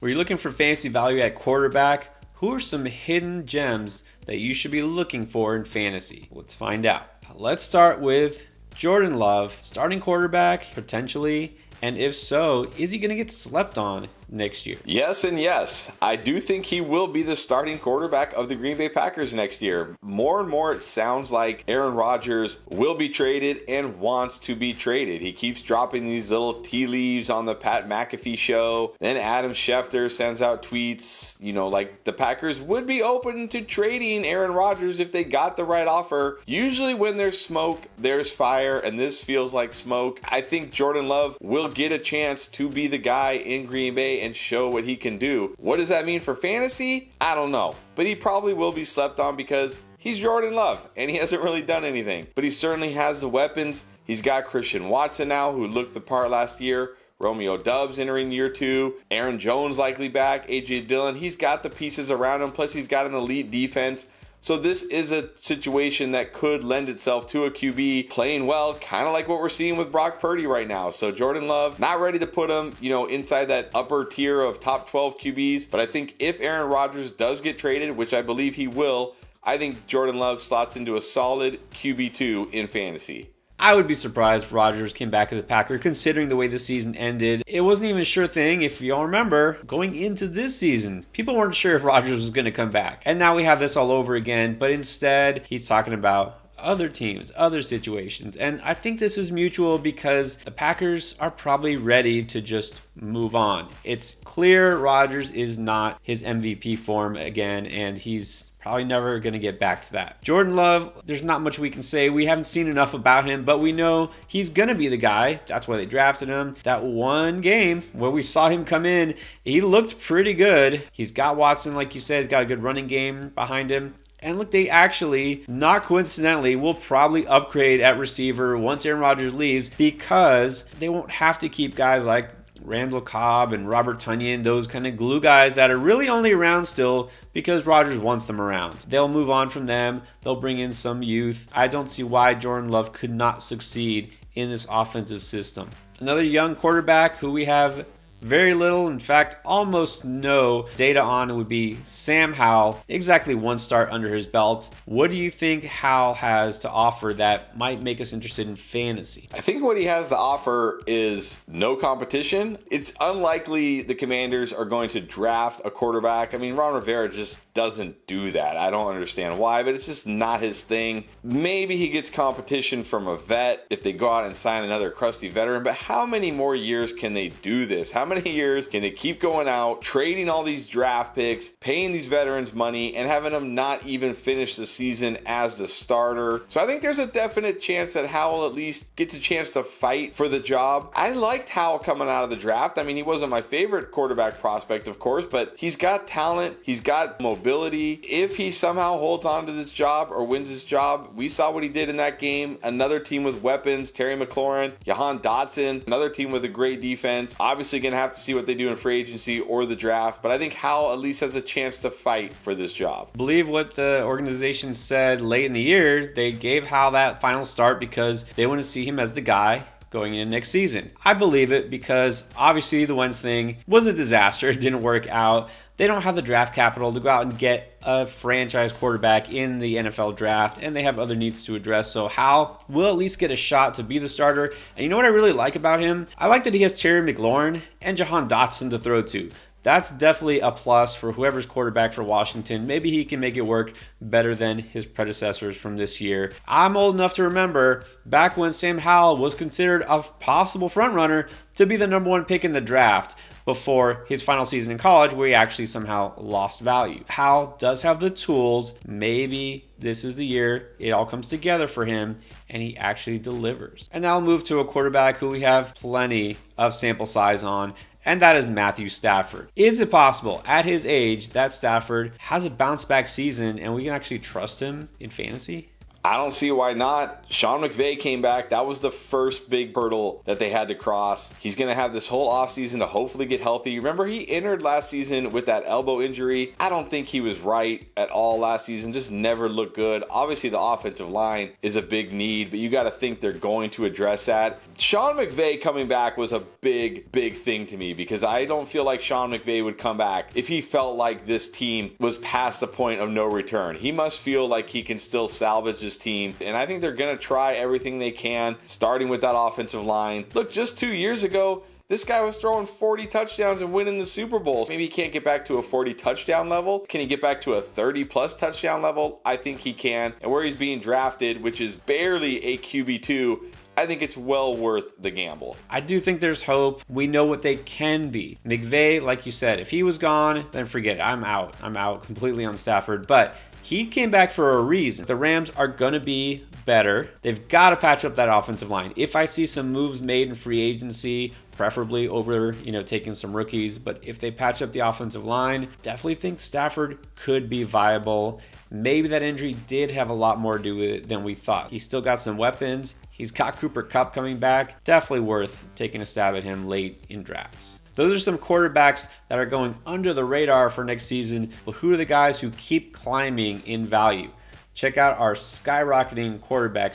Were you looking for fantasy value at quarterback? Who are some hidden gems that you should be looking for in fantasy? Let's find out. Let's start with Jordan Love, starting quarterback, potentially. And if so, is he going to get slept on next year? Yes and yes. I do think he will be the starting quarterback of the Green Bay Packers next year. More and more it sounds like Aaron Rodgers will be traded and wants to be traded. He keeps dropping these little tea leaves on the Pat McAfee show. Then Adam Schefter sends out tweets, like the Packers would be open to trading Aaron Rodgers if they got the right offer. Usually when there's smoke, there's fire, and this feels like smoke. I think Jordan Love will get a chance to be the guy in Green Bay and show what he can do. What does that mean for fantasy? I don't know. But he probably will be slept on because he's Jordan Love and he hasn't really done anything. But he certainly has the weapons. He's got Christian Watson now, who looked the part last year. Romeo Doubs entering year 2. Aaron Jones likely back. A.J. Dillon. He's got the pieces around him. Plus he's got an elite defense. So this is a situation that could lend itself to a QB playing well, kind of like what we're seeing with Brock Purdy right now. So Jordan Love, not ready to put him, inside that upper tier of top 12 QBs. But I think if Aaron Rodgers does get traded, which I believe he will, I think Jordan Love slots into a solid QB2 in fantasy. I would be surprised if Rodgers came back as a Packer, considering the way the season ended. It wasn't even a sure thing. If y'all remember, going into this season, people weren't sure if Rodgers was going to come back. And now we have this all over again, but instead, he's talking about other teams, other situations. And I think this is mutual because the Packers are probably ready to just move on. It's clear Rodgers is not his MVP form again, and he's probably never going to get back to that. Jordan Love, there's not much we can say. We haven't seen enough about him, but we know he's going to be the guy. That's why they drafted him. That one game where we saw him come in, he looked pretty good. He's got Watson, like you said. He's got a good running game behind him. And look, they actually, not coincidentally, will probably upgrade at receiver once Aaron Rodgers leaves because they won't have to keep guys like Randall Cobb and Robert Tonyan, those kind of glue guys that are really only around still because Rodgers wants them around. They'll move on from them. They'll bring in some youth. I don't see why Jordan Love could not succeed in this offensive system. Another young quarterback who we have very little, in fact, almost no data on would be Sam Howell. Exactly one start under his belt. What do you think Howell has to offer that might make us interested in fantasy? I think what he has to offer is no competition. It's unlikely the Commanders are going to draft a quarterback. I mean, Ron Rivera just doesn't do that. I don't understand why, but it's just not his thing. Maybe he gets competition from a vet if they go out and sign another crusty veteran, but how many more years can they do this? How many years can they keep going out, trading all these draft picks, paying these veterans money, and having them not even finish the season as the starter? So I think there's a definite chance that Howell at least gets a chance to fight for the job. I liked Howell coming out of the draft. I mean, he wasn't my favorite quarterback prospect, of course, but he's got talent. He's got mobility. If he somehow holds on to this job or wins this job, we saw what he did in that game. Another team with weapons, Terry McLaurin, Jahan Dotson, another team with a great defense. Obviously going to have to see what they do in free agency or the draft, but I think Howell at least has a chance to fight for this job. I believe what the organization said late in the year, they gave Howell that final start because they want to see him as the guy going into next season. I believe it because obviously the Wentz thing was a disaster. It didn't work out. They don't have the draft capital to go out and get a franchise quarterback in the NFL draft, and they have other needs to address. So Howell will at least get a shot to be the starter. And you know what I really like about him? I like that he has Terry McLaurin and Jahan Dotson to throw to. That's definitely a plus for whoever's quarterback for Washington. Maybe he can make it work better than his predecessors from this year. I'm old enough to remember back when Sam Howell was considered a possible frontrunner to be the number 1 pick in the draft before his final season in college, where he actually somehow lost value. Howell does have the tools. Maybe this is the year it all comes together for him and he actually delivers. And now I'll move to a quarterback who we have plenty of sample size on, and that is Matthew Stafford. Is it possible at his age that Stafford has a bounce back season and we can actually trust him in fantasy? I don't see why not. Sean McVay came back. That was the first big hurdle that they had to cross. He's going to have this whole offseason to hopefully get healthy. Remember, he entered last season with that elbow injury. I don't think he was right at all last season. Just never looked good. Obviously, the offensive line is a big need, but you got to think they're going to address that. Sean McVay coming back was a big thing to me because I don't feel like Sean McVay would come back if he felt like this team was past the point of no return. He must feel like he can still salvage this team, and I think they're going to try everything they can, starting with that offensive line. Look, just 2 years ago, this guy was throwing 40 touchdowns and winning the Super Bowl. Maybe he can't get back to a 40 touchdown level. Can he get back to a 30 plus touchdown level? I think he can. And where he's being drafted, which is barely a QB2, I think it's well worth the gamble. I do think there's hope. We know what they can be. McVay, like you said, if he was gone, then forget it. I'm out. I'm out completely on Stafford. But he came back for a reason. The Rams are going to be better. They've got to patch up that offensive line. If I see some moves made in free agency, preferably over, taking some rookies, but if they patch up the offensive line, definitely think Stafford could be viable. Maybe that injury did have a lot more to do with it than we thought. He's still got some weapons. He's got Cooper Kupp coming back. Definitely worth taking a stab at him late in drafts. Those are some quarterbacks that are going under the radar for next season, but who are the guys who keep climbing in value? Check out our skyrocketing quarterbacks